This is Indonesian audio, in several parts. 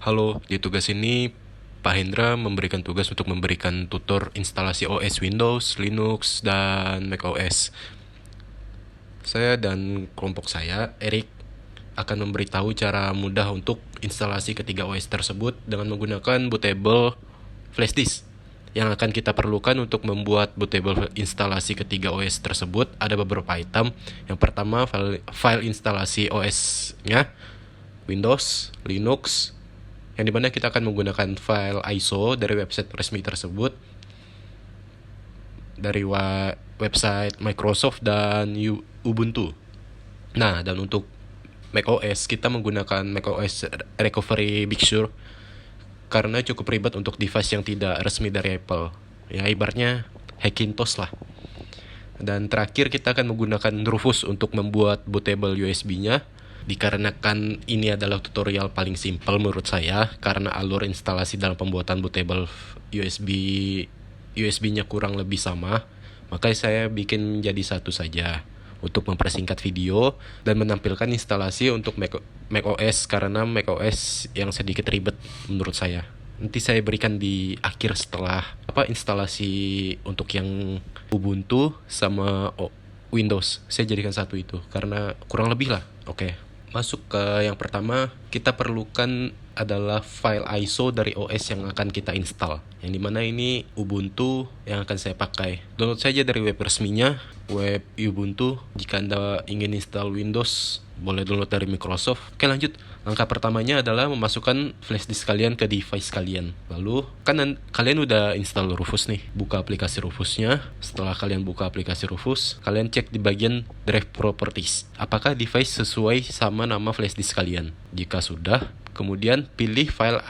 Halo, di tugas ini Pak Hendra memberikan tugas untuk memberikan tutor instalasi OS Windows, Linux, dan macOS. Saya dan kelompok saya, Eric, akan memberitahu cara mudah untuk instalasi ketiga OS tersebut dengan menggunakan bootable flash disk. Yang akan kita perlukan untuk membuat bootable instalasi ketiga OS tersebut ada beberapa item. Yang pertama, file instalasi OS-nya, Windows, Linux, yang dimana kita akan menggunakan file ISO dari website resmi tersebut, dari website Microsoft dan Ubuntu. Nah, dan untuk macOS, kita menggunakan macOS Recovery Big Sur karena cukup ribet untuk device yang tidak resmi dari Apple. Ya, ibaratnya Hackintosh lah. Dan terakhir kita akan menggunakan Rufus untuk membuat bootable USB-nya. Dikarenakan ini adalah tutorial paling simpel menurut saya, karena alur instalasi dalam pembuatan bootable USB-nya kurang lebih sama, maka saya bikin jadi satu saja untuk mempersingkat video dan menampilkan instalasi untuk macOS, karena macOS yang sedikit ribet menurut saya. Nanti saya berikan di akhir setelah instalasi untuk yang Ubuntu sama Windows. Saya jadikan satu itu karena kurang lebih lah. Oke. Masuk ke yang pertama, kita perlukan adalah file ISO dari OS yang akan kita install. Yang dimana ini Ubuntu yang akan saya pakai. Download saja dari web resminya, web Ubuntu. Jika Anda ingin install Windows, boleh download dari Microsoft. Oke, lanjut. Langkah pertamanya adalah memasukkan flash disk kalian ke device kalian. Lalu, kalian udah install Rufus nih. Buka aplikasi Rufusnya. Setelah kalian buka aplikasi Rufus, kalian cek di bagian drive properties. Apakah device sesuai sama nama flash disk kalian? Jika sudah, kemudian pilih file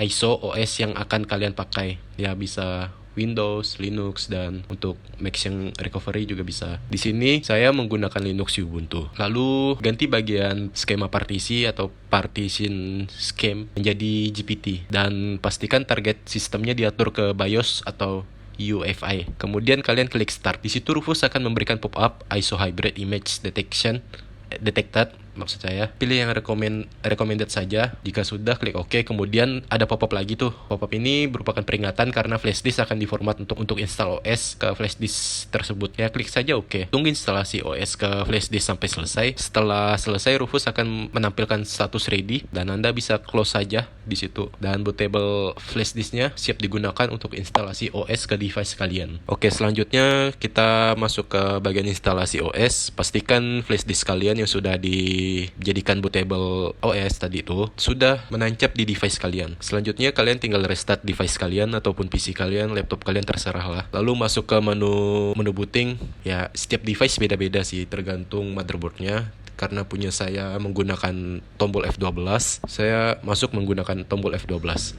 ISO OS yang akan kalian pakai. Ya, bisa Windows, Linux, dan untuk Mac yang recovery juga bisa. Di sini saya menggunakan Linux Ubuntu. Lalu ganti bagian skema partisi atau partition scheme menjadi GPT dan pastikan target sistemnya diatur ke BIOS atau UEFI. Kemudian kalian klik start. Di situ Rufus akan memberikan pop-up ISO Hybrid Image Detected, maksud saya. Pilih yang recommended saja. Jika sudah, klik OK. Kemudian ada pop-up lagi tuh. Pop-up ini merupakan peringatan karena flash disk akan diformat untuk install OS ke flash disk tersebut. Ya, klik saja OK. Tunggu instalasi OS ke flash disk sampai selesai. Setelah selesai, Rufus akan menampilkan status ready dan Anda bisa close saja di situ. Dan bootable flash disknya siap digunakan untuk instalasi OS ke device kalian. Oke, selanjutnya kita masuk ke bagian instalasi OS. Pastikan flash disk kalian yang sudah dijadikan bootable OS tadi itu sudah menancap di device kalian. Selanjutnya kalian tinggal restart device kalian ataupun PC kalian, laptop kalian, terserah lah. Lalu masuk ke menu booting. Ya, setiap device beda-beda sih tergantung motherboardnya. Karena punya saya menggunakan tombol F12, saya masuk menggunakan tombol F12.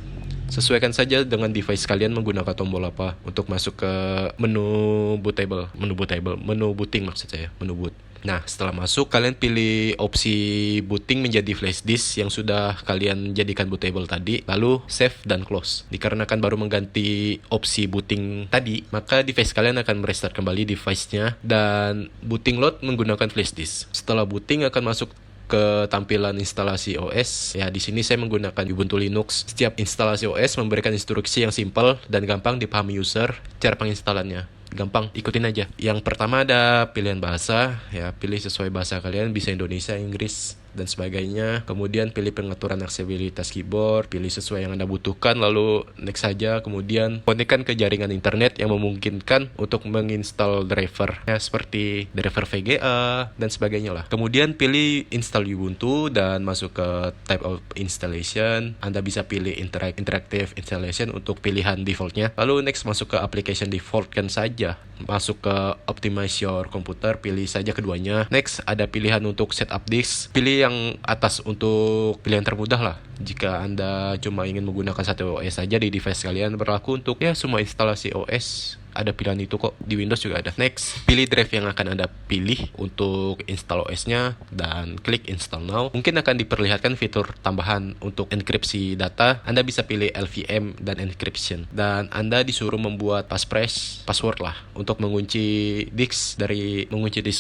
Sesuaikan saja dengan device kalian menggunakan tombol apa untuk masuk ke menu booting maksud saya, menu boot. Nah, setelah masuk, kalian pilih opsi booting menjadi flash disk yang sudah kalian jadikan bootable tadi, lalu save dan close. Dikarenakan baru mengganti opsi booting tadi, maka device kalian akan merestart kembali device-nya dan booting load menggunakan flash disk. Setelah booting akan masuk ke tampilan instalasi OS. Ya, di sini saya menggunakan Ubuntu Linux. Setiap instalasi OS memberikan instruksi yang simpel dan gampang dipahami user. Cara penginstalannya gampang, ikutin aja. Yang pertama ada pilihan bahasa, ya pilih sesuai bahasa kalian, bisa Indonesia, Inggris, dan sebagainya. Kemudian pilih pengaturan aksesibilitas keyboard, pilih sesuai yang Anda butuhkan, lalu next saja. Kemudian konekkan ke jaringan internet yang memungkinkan untuk menginstal driver, ya seperti driver VGA dan sebagainya lah. Kemudian pilih install Ubuntu dan masuk ke type of installation. Anda bisa pilih interactive installation untuk pilihan defaultnya. Lalu next masuk ke application default kan saja. Masuk ke optimize your computer, pilih saja keduanya. Next ada pilihan untuk setup disk, pilih yang atas untuk pilihan termudah lah. Jika Anda cuma ingin menggunakan satu OS saja di device kalian, berlaku untuk ya semua instalasi OS ada pilihan itu kok, di Windows juga ada. Next, pilih drive yang akan Anda pilih untuk install OS-nya dan klik install now. Mungkin akan diperlihatkan fitur tambahan untuk enkripsi data. Anda bisa pilih LVM dan encryption, dan Anda disuruh membuat passphrase, password lah, untuk mengunci disk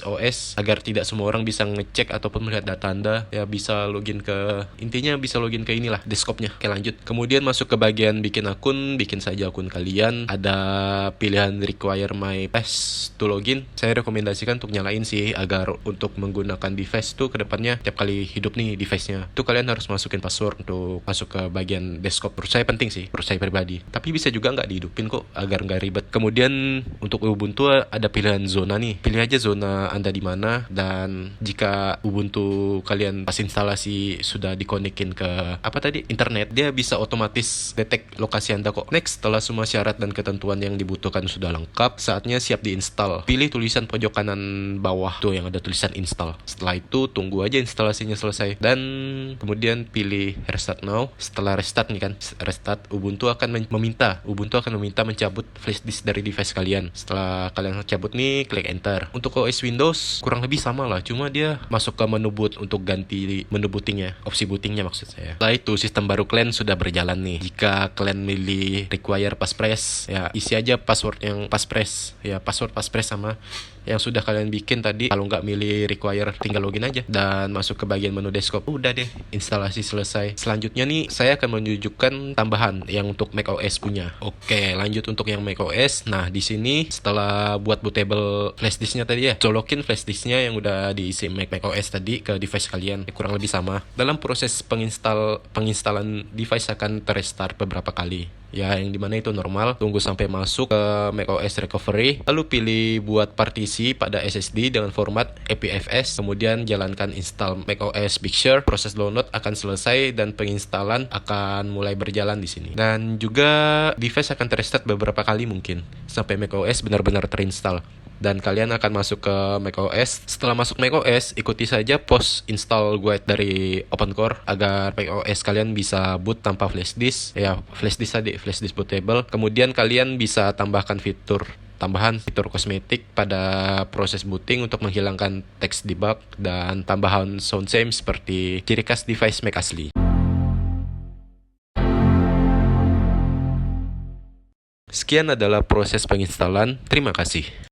OS agar tidak semua orang bisa ngecek ataupun melihat data Anda. Ya bisa login ke, intinya bisa login ke inilah desktopnya. Oke, lanjut. Kemudian masuk ke bagian bikin akun, bikin saja akun kalian. Ada pilihan require my pass to login. Saya rekomendasikan untuk nyalain sih, agar untuk menggunakan device tuh kedepannya tiap kali hidup nih device-nya tuh kalian harus masukin password untuk masuk ke bagian desktop. Menurut saya penting sih, menurut saya pribadi. Tapi bisa juga nggak dihidupin kok, agar nggak ribet. Kemudian untuk Ubuntu ada pilihan zona nih. Pilih aja zona Anda di mana, dan jika Ubuntu kalian pas instalasi sudah dikonekin ke internet, dia bisa otomatis detect lokasi Anda kok. Next, setelah semua syarat dan ketentuan yang dibutuhkan sudah lengkap, saatnya siap diinstal. Pilih tulisan pojok kanan bawah tuh yang ada tulisan install. Setelah itu tunggu aja instalasinya selesai, dan kemudian pilih restart now. Setelah restart Ubuntu akan meminta mencabut flash disk dari device kalian. Setelah kalian cabut nih, klik enter. Untuk OS Windows kurang lebih sama lah, cuma dia masuk ke menu boot untuk ganti menu bootingnya, opsi bootingnya maksud saya. Setelah itu sistem baru kalian sudah berjalan nih. Jika kalian milih require passphrase, ya isi aja password yang passphrase, ya password passphrase sama yang sudah kalian bikin tadi. Kalau nggak milih require, tinggal login aja dan masuk ke bagian menu desktop. Udah deh, instalasi selesai. Selanjutnya nih, saya akan menunjukkan tambahan yang untuk macOS punya. Oke, lanjut untuk yang macOS. Nah, di sini setelah buat bootable flash disknya tadi ya, colokin flash disknya yang udah diisi macOS tadi ke device kalian. Kurang lebih sama. Dalam proses penginstalan device akan terrestart beberapa kali. Ya, yang dimana itu normal. Tunggu sampai masuk ke macOS recovery, lalu pilih buat partisi pada SSD dengan format EPFS, kemudian jalankan install macOS Big Sur. Proses download akan selesai dan penginstalan akan mulai berjalan di sini. Dan juga device akan terrestart beberapa kali mungkin sampai macOS benar-benar terinstall. Dan kalian akan masuk ke macOS. Setelah masuk macOS, ikuti saja post install guide dari OpenCore agar macOS kalian bisa boot tanpa flash disk. Ya, flash disk bootable. Kemudian kalian bisa tambahkan fitur kosmetik pada proses booting untuk menghilangkan text debug dan tambahan sound change seperti ciri khas device Mac asli. Sekian adalah proses penginstalan. Terima kasih.